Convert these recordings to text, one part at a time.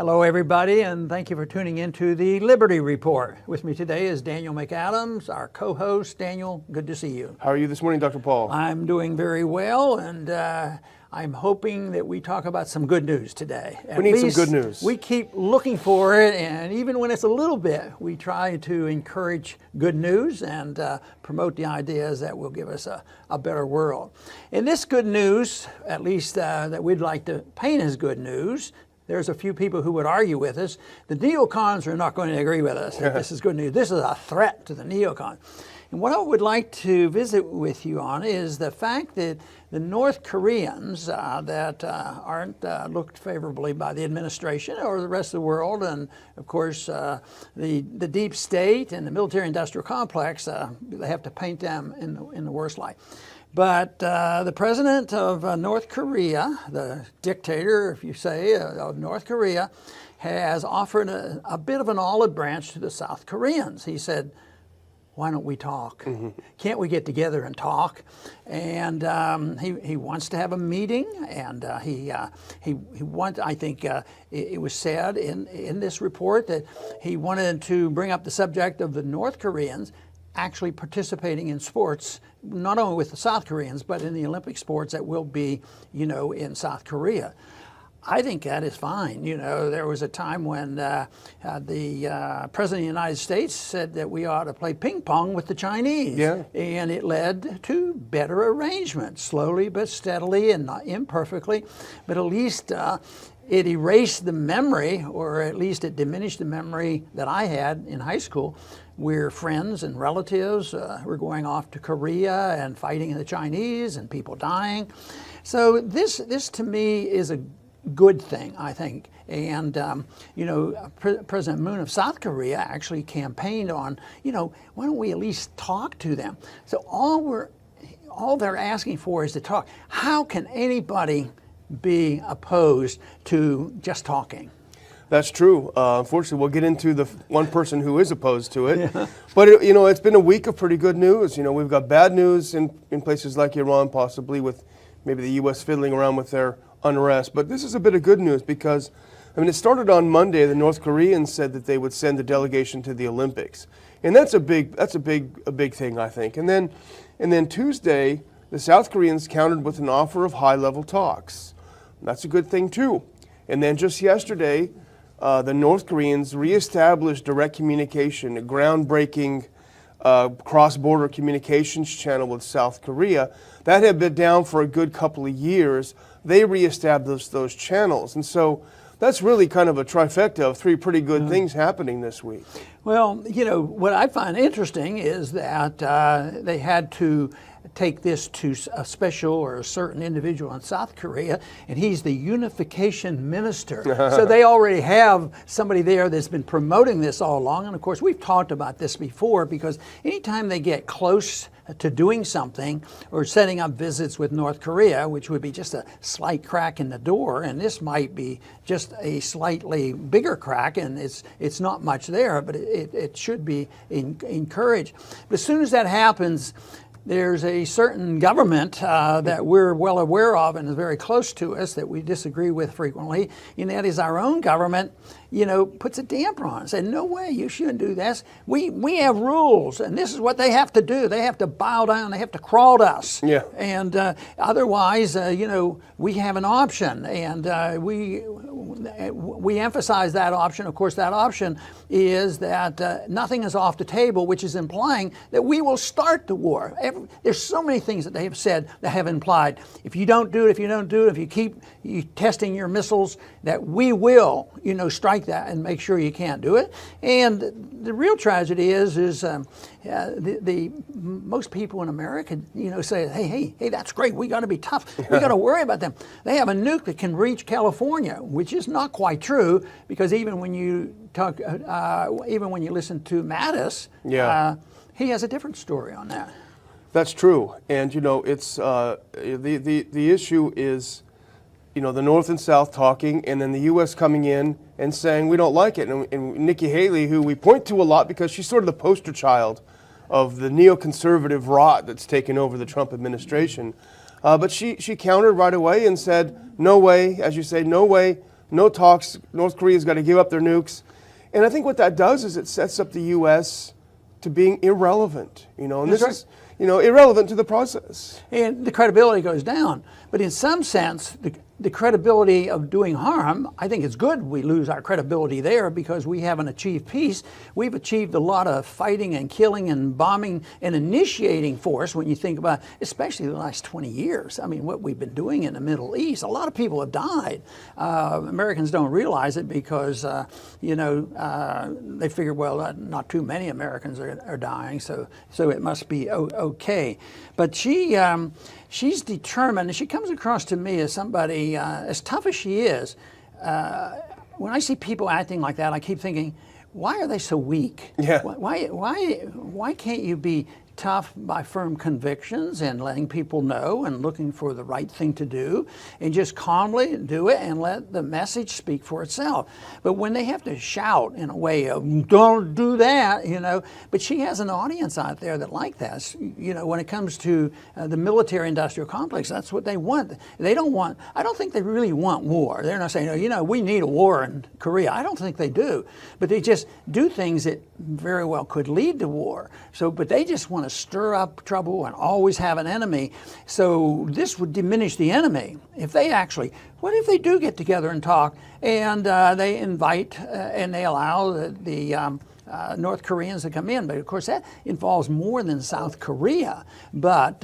Hello, everybody, and thank you for tuning into the Liberty Report. With me today is Daniel McAdams, our co-host. Daniel, good to see you. How are you this morning, Dr. Paul? I'm doing very well, and I'm hoping that we talk about some good news today. We need some good news. We keep looking for it, and even when it's a little bit, we try to encourage good news and promote the ideas that will give us a better world. And this good news, at least that we'd like to paint as good news, there's a few people who would argue with us. The neocons are not going to agree with us. This is good news. This is a threat to the neocon. And what I would like to visit with you on is the fact that the North Koreans that aren't looked favorably by the administration or the rest of the world, and of course the deep state and the military-industrial complex, they have to paint them in the worst light. But the president of North Korea, the dictator, if you say, of North Korea, has offered a bit of an olive branch to the South Koreans. He said, why don't we talk? Mm-hmm. Can't we get together and talk? And he wants to have a meeting, and he wants, I think it was said in this report that he wanted to bring up the subject of the North Koreans actually participating in sports, not only with the South Koreans, but in the Olympic sports that will be, in South Korea. I think that is fine. There was a time when the President of the United States said that we ought to play ping pong with the Chinese. Yeah. And it led to better arrangements, slowly but steadily and not imperfectly, but at least it erased the memory, or at least it diminished the memory that I had in high school, where friends and relatives were going off to Korea and fighting the Chinese and people dying. So this to me is a good thing, I think. And, President Moon of South Korea actually campaigned on, why don't we at least talk to them? So all they're asking for is to talk. How can anybody be opposed to just talking? That's true. Unfortunately, we'll get into the one person who is opposed to it. Yeah. But, it's been a week of pretty good news. We've got bad news in places like Iran, possibly with maybe the U.S. fiddling around with their unrest. But this is a bit of good news because, it started on Monday. The North Koreans said that they would send a delegation to the Olympics. And that's a big thing, I think. And then Tuesday, the South Koreans countered with an offer of high-level talks. That's a good thing, too. And then just yesterday, the North Koreans reestablished direct communication, a groundbreaking cross-border communications channel with South Korea. That had been down for a good couple of years. They reestablished those channels. And so that's really kind of a trifecta of three pretty good things happening this week. Well, what I find interesting is that they had to take this to a special or a certain individual in South Korea, and he's the unification minister. So they already have somebody there that's been promoting this all along. And of course, we've talked about this before, because anytime they get close to doing something or setting up visits with North Korea, which would be just a slight crack in the door, and this might be just a slightly bigger crack, and it's not much there, but it should be encouraged. But as soon as that happens, there's a certain government that we're well aware of and is very close to us that we disagree with frequently, and that is our own government, puts a damper on it. Said, no way, you shouldn't do this. We have rules, and this is what they have to do. They have to bow down. They have to crawl to us. Yeah. And otherwise, we have an option, and we emphasize that option. Of course, that option is that nothing is off the table, which is implying that we will start the war. There's so many things that they have said that have implied, if you don't do it, if you keep testing your missiles, that we will, strike that and make sure you can't do it. And the real tragedy is the most people in America, say, hey, that's great. We got to be tough. We got to worry about them. They have a nuke that can reach California, which is not quite true, because even when you talk, even when you listen to Mattis, he has a different story on that. That's true, and it's the issue is, the North and South talking, and then the U.S. coming in and saying we don't like it. And Nikki Haley, who we point to a lot because she's sort of the poster child of the neoconservative rot that's taken over the Trump administration, but she countered right away and said, no way, as you say, no way, no talks. North Korea's got to give up their nukes. And I think what that does is it sets up the U.S. to being irrelevant, and this is, irrelevant to the process. And the credibility goes down. But in some sense, the credibility of doing harm, I think it's good we lose our credibility there because we haven't achieved peace. We've achieved a lot of fighting and killing and bombing and initiating force when you think about, especially the last 20 years. I mean, what we've been doing in the Middle East, a lot of people have died. Americans don't realize it because, they figure, well, not too many Americans are dying, so it must be okay. But she's determined, and she comes across to me as somebody, as tough as she is. When I see people acting like that, I keep thinking, why are they so weak? Yeah. Why can't you be tough by firm convictions and letting people know and looking for the right thing to do and just calmly do it and let the message speak for itself? But when they have to shout in a way of, don't do that, but she has an audience out there that like that. When it comes to the military industrial complex, that's what they want. I don't think they really want war. They're not saying, we need a war in Korea. I don't think they do. But they just do things that very well could lead to war. But they just want to stir up trouble and always have an enemy. So this would diminish the enemy. What if they do get together and talk and they invite and they allow the North Koreans to come in? But of course that involves more than South Korea, but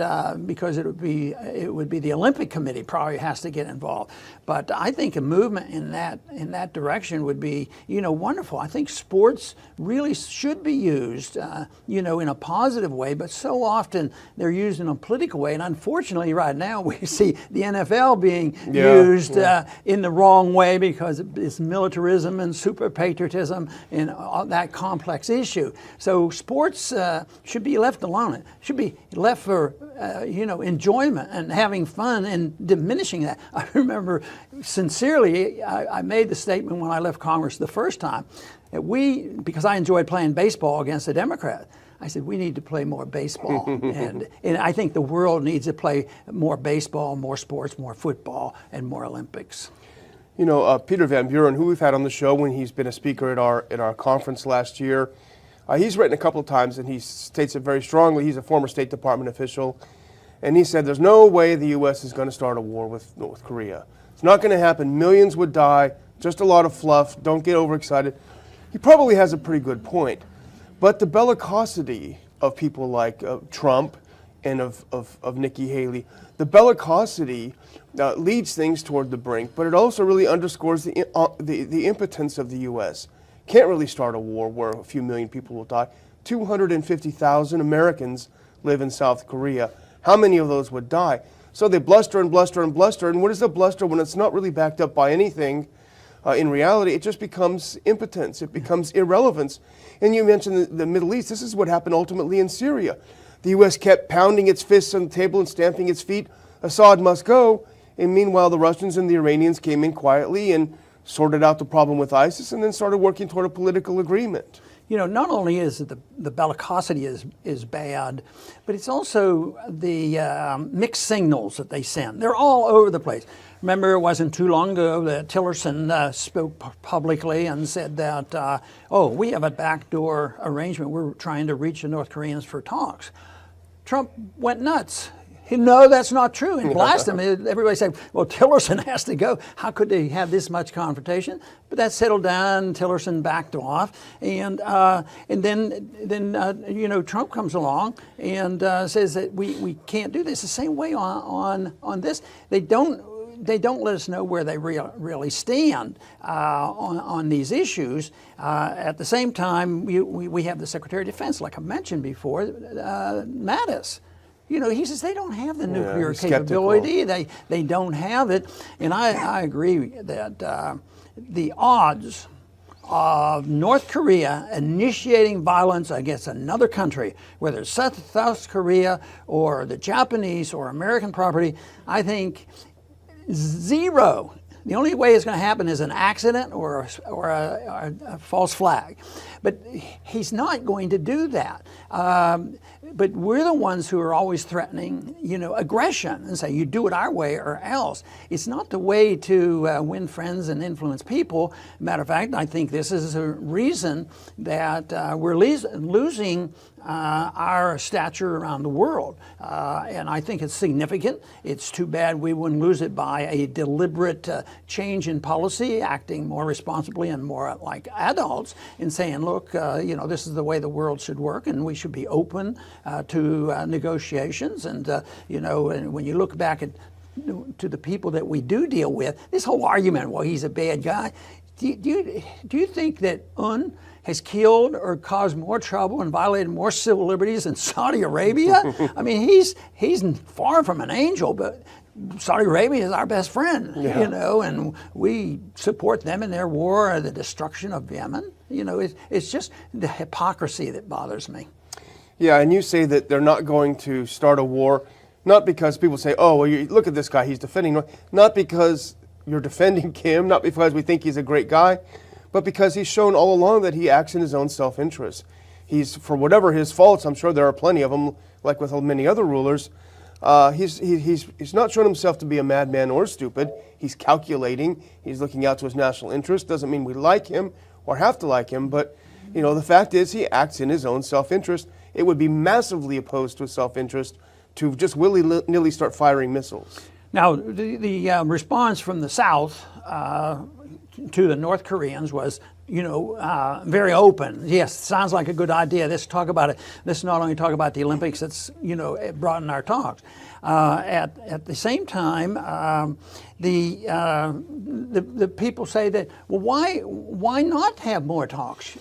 because it would be the Olympic Committee probably has to get involved. But I think a movement in that direction would be wonderful. I think sports really should be used in a positive way, but so often they're used in a political way. And unfortunately right now we see the NFL being used in the wrong way because it's militarism and super patriotism and all that complex issue. So sports should be left alone. It should be left for enjoyment and having fun and diminishing that. I remember sincerely, I made the statement when I left Congress the first time that because I enjoyed playing baseball against a Democrat, I said, we need to play more baseball. and I think the world needs to play more baseball, more sports, more football, and more Olympics. Peter Van Buren, who we've had on the show when he's been a speaker at our conference last year, he's written a couple of times and he states it very strongly. He's a former State Department official. And he said there's no way the U.S. is going to start a war with North Korea. It's not going to happen. Millions would die. Just a lot of fluff. Don't get overexcited. He probably has a pretty good point. But the bellicosity of people like Trump and of Nikki Haley, the bellicosity leads things toward the brink, but it also really underscores the impotence of the U.S. Can't really start a war where a few million people will die. 250,000 Americans live in South Korea. How many of those would die? So they bluster and bluster and bluster. And what is the bluster when it's not really backed up by anything? In reality, it just becomes impotence. It becomes irrelevance. And you mentioned the Middle East. This is what happened ultimately in Syria. The U.S. kept pounding its fists on the table and stamping its feet. Assad must go. And meanwhile, the Russians and the Iranians came in quietly and sorted out the problem with ISIS and then started working toward a political agreement. Not only is it the bellicosity is bad, but it's also the mixed signals that they send. They're all over the place. Remember, it wasn't too long ago that Tillerson spoke publicly and said that, we have a backdoor arrangement. We're trying to reach the North Koreans for talks. Trump went nuts. No, that's not true, and blast him. Everybody said, well, Tillerson has to go. How could they have this much confrontation? But that settled down. Tillerson backed off, and then Trump comes along and says that we can't do this. The same way on this. They don't let us know where they really stand on these issues. At the same time, we have the Secretary of Defense, like I mentioned before, Mattis. He says they don't have the nuclear capability. They don't have it. And I agree that the odds of North Korea initiating violence against another country, whether it's South Korea or the Japanese or American property, I think zero. The only way it's going to happen is an accident or a false flag. But he's not going to do that. But we're the ones who are always threatening, aggression and say, you do it our way or else. It's not the way to win friends and influence people. Matter of fact, I think this is a reason that we're losing our stature around the world. And I think it's significant. It's too bad we wouldn't lose it by a deliberate change in policy, acting more responsibly and more like adults and saying, look, this is the way the world should work and we should be open to negotiations. And, and when you look back to the people that we do deal with, this whole argument, well, he's a bad guy. Do you think that has killed or caused more trouble and violated more civil liberties than Saudi Arabia? I mean, he's far from an angel, but Saudi Arabia is our best friend, and we support them in their war or the destruction of Yemen. It's just the hypocrisy that bothers me. Yeah, and you say that they're not going to start a war, not because people say, oh, well, look at this guy, he's defending, not because you're defending him, not because we think he's a great guy, but because he's shown all along that he acts in his own self-interest. He's, for whatever his faults, I'm sure there are plenty of them, like with many other rulers, he's not shown himself to be a madman or stupid. He's calculating, he's looking out to his national interest. Doesn't mean we like him or have to like him, but the fact is he acts in his own self-interest. It would be massively opposed to his self-interest to just willy-nilly start firing missiles. Now, the response from the South to the North Koreans was, very open. Yes, sounds like a good idea. Let's talk about it. Let's not only talk about the Olympics, let's, broaden our talks. At the same time, the people say that, well, why not have more talks?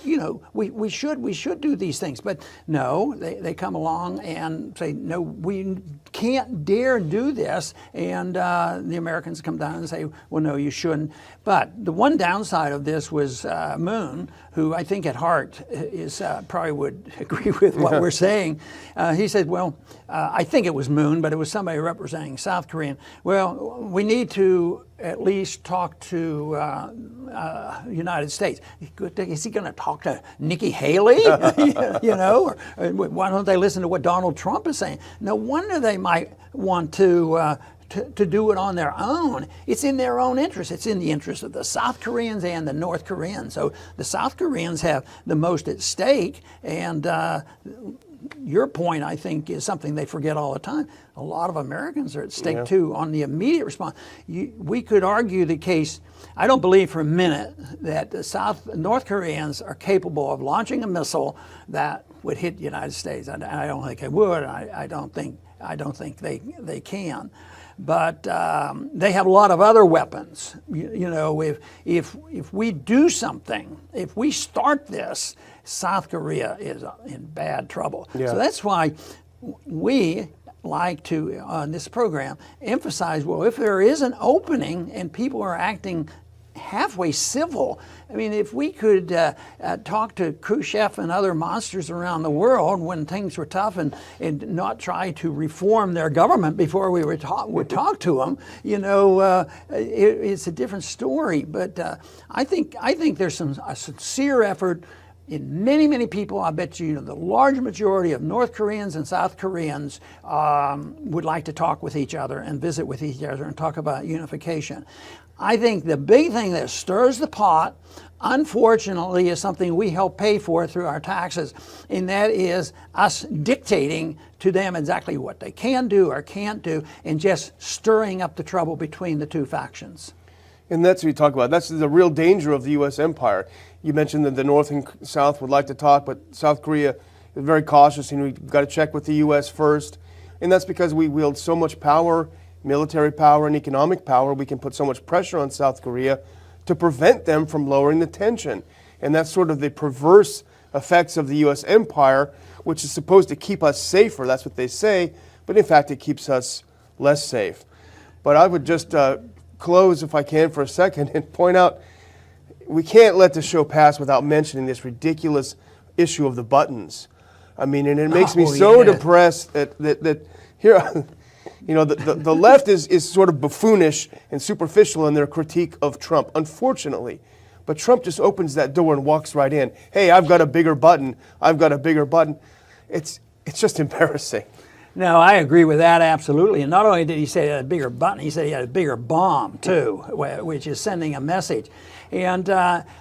We should do these things. But no, they come along and say, no, we can't dare do this. And the Americans come down and say, well, no, you shouldn't. But the one downside of this was Moon, who I think at heart is probably would agree with what we're saying. He said, well, I think it was Moon, but it was somebody representing South Korean. Well, we need to at least talk to United States. Is he going to talk to Nikki Haley? Or why don't they listen to what Donald Trump is saying? No wonder they might want to do it on their own. It's in their own interest. It's in the interest of the South Koreans and the North Koreans. So the South Koreans have the most at stake, and your point, I think, is something they forget all the time. A lot of Americans are at stake, too, on the immediate response. We could argue the case. I don't believe for a minute that the North Koreans are capable of launching a missile that would hit the United States. I don't think they would. I don't think they can. But they have a lot of other weapons. If we do something, if we start this, South Korea is in bad trouble. Yeah. So that's why we like to, on this program, emphasize, well, if there is an opening and people are acting halfway civil, I mean, if we could talk to Khrushchev and other monsters around the world when things were tough and not try to reform their government before we would talk to them, it's a different story. But I think there's a sincere effort in many people. I bet you the large majority of North Koreans and South Koreans would like to talk with each other and visit with each other and talk about unification. I think the big thing that stirs the pot, unfortunately, is something we help pay for through our taxes, and that is us dictating to them exactly what they can do or can't do, and just stirring up the trouble between the two factions. And that's what you talk about. That's the real danger of the U.S. empire. You mentioned that the North and South would like to talk, but South Korea is very cautious, and we've got to check with the U.S. first. And that's because we wield so much power, military power and economic power. We can put so much pressure on South Korea to prevent them from lowering the tension. And that's sort of the perverse effects of the U.S. empire, which is supposed to keep us safer. That's what they say, but in fact it keeps us less safe. But I would just close, if I can, for a second and point out we can't let the show pass without mentioning this ridiculous issue of the buttons. I mean, and it makes me so depressed that here You know, the left is sort of buffoonish and superficial in their critique of Trump, unfortunately. But Trump just opens that door and walks right in. Hey, I've got a bigger button. I've got a bigger button. It's just embarrassing. No, I agree with that absolutely. And not only did he say he had a bigger button, he said he had a bigger bomb too, which is sending a message. And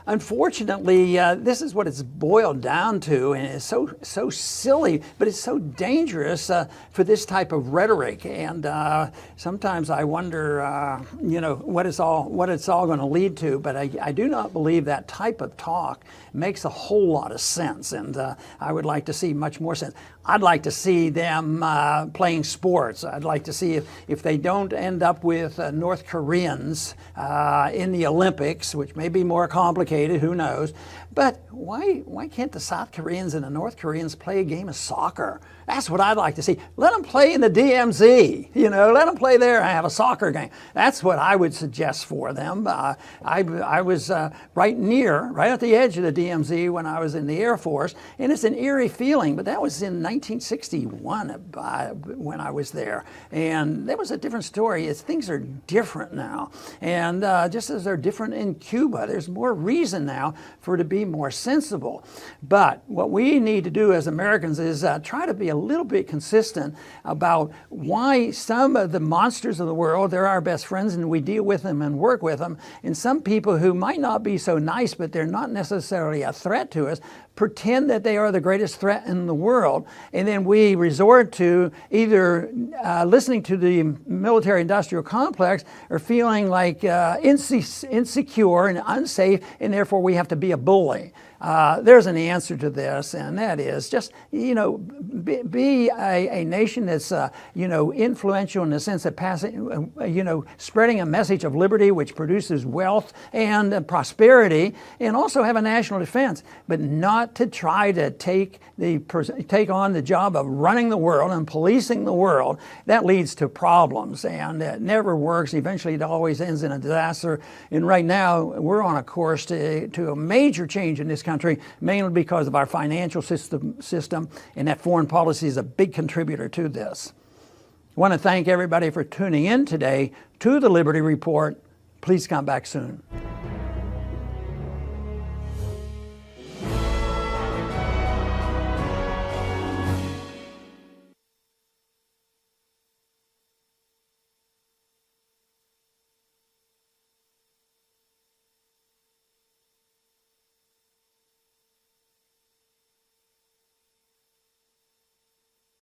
unfortunately, this is what it's boiled down to, and it's so silly, but it's so dangerous for this type of rhetoric. And sometimes I wonder, you know, what it's all going to lead to. But I do not believe that type of talk makes a whole lot of sense, and I would like to see much more sense. I'd like to see them playing sports. I'd like to see if they don't end up with North Koreans in the Olympics, which may be more complicated, who knows. But why can't the South Koreans and the North Koreans play a game of soccer? That's what I'd like to see. Let them play in the DMZ, you know, let them play there and have a soccer game. That's what I would suggest for them. I was right at the edge of the DMZ when I was in the Air Force, and it's an eerie feeling, but that was in 1961 when I was there. And that was a different story. Things are different now. And just as they're different in Cuba, there's more reason now for it to be more sensible. But what we need to do as Americans is try to be a little bit consistent about why some of the monsters of the world, they're our best friends and we deal with them and work with them, and some people who might not be so nice, but they're not necessarily a threat to us, pretend that they are the greatest threat in the world. And then we resort to either listening to the military-industrial complex or feeling like insecure and unsafe, and therefore we have to be a bully. There's an answer to this, and that is just, you know, be a nation that's, you know, influential in the sense of passing, you know, spreading a message of liberty which produces wealth and prosperity, and also have a national defense, but not to try to take on the job of running the world and policing the world. That leads to problems, and it never works. Eventually, it always ends in a disaster. And right now, we're on a course to a major change in this country, mainly because of our financial system, and that foreign policy is a big contributor to this. I want to thank everybody for tuning in today to the Liberty Report. Please come back soon.